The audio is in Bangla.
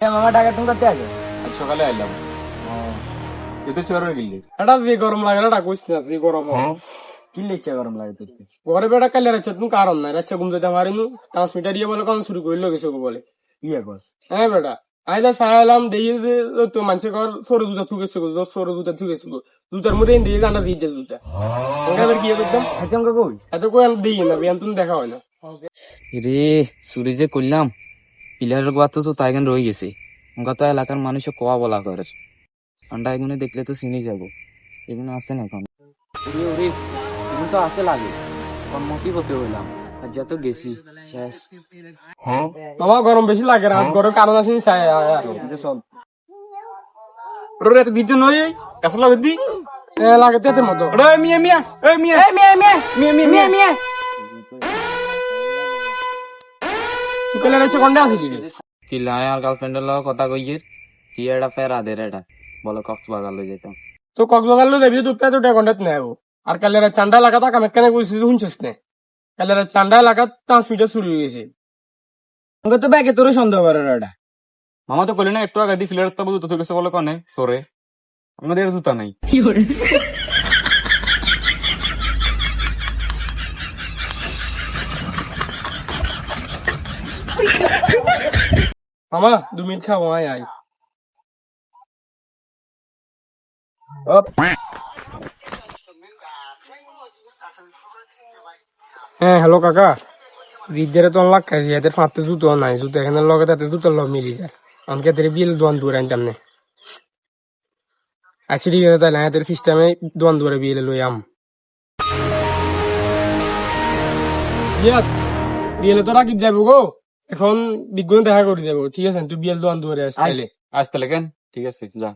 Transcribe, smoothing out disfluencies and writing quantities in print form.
মামা টাকা তুমি করতে আছে আজ সকালে আইলাম। এতে চোর হয়ে গেলি। এটা যে গরম লাগে এটা কইস না যে গরম কি লিচ্ছে গরম লাগে তোর ঘরে বেড়া কালে রাখছে তুমি কারণ নাই রাখছে ঘুম যেতে পারিনি ট্রান্সমিটার ইয়ে বলে কোন শুরু করলো গেছে বলে ইয়ে কর হ্যাঁ বেটা আই যা সারালাম দিয়ে তো মানুষে কর সরু দুটা থুকেছে সরু দুটা থুকেছে দুটার মধ্যে দিয়ে জানা দিয়ে জুতা এবার কি করতাম হাজমকা কই এত কই আমি দিই না বিয়ান তুমি দেখা হয় না রে চুরি যে করলাম পিলারের গোয়া তো তাই গান রয়ে গেছে ওখান তো এলাকার মানুষে কোয়া বলা করে ঠান্ডা এগুলো দেখলে তো চিনি যাবো এগুলো আছে না এখন ওরে ওরে এগুলো তো আছে লাগে কোন মুসিবতে হইলাম আর যত গেছি শেষ মামা গরম বেশি লাগে রাত গরম কারণ আছে চাই চল ওরে দিতে নই কাছে লাগে দি। লাগে তেতের মতো ওরে মিয়া মিয়া এই মিয়া তুই কালে রাখছে কোনটা আসিলি রে কি লাই আর গার্লফ্রেন্ডের লগে কথা কইয়ের তুই এটা ফেরা দে এটা বলে কক্সবাজার লই যেতাম তো কক্সবাজার লো দেবি তো তো কন্টাক্ট নেব আর কালে চান্ডা লাগা তা কামে কেন কইছিস শুনছিস না কালে চান্ডা লাগা ট্রান্সমিটার শুরু হয়ে গেছে আমাকে তো ব্যাগে তোর সন্দেহ করে এটা মামা তো কইলে না একটু আগে দি ফিলার তো বুঝতে তো গেছে বলে কোনে সরে আমাদের জুতা নাই। মামা 2 মিনিট খাবো আয় আয় হ্যাঁ হ্যালো কাকা রিজারে তো অনলাক খাইছি এদের ফাঁতে জুতো নাই জুতো এখানে লগে তাতে জুতো লগ মিলি যায় আমাকে এদের বিল দোয়ান দূরে আনতাম না আচ্ছা ঠিক আছে তাহলে এদের সিস্টেমে দোয়ান দূরে বিলে লই আম বিয়েলে তো রাকিব যাবো গো এখন বিজ্ঞান দেখা করে যাবো ঠিক আছে তুই বিয়েল দোয়ান দূরে আসলে আজ তাহলে কেন ঠিক আছে যা।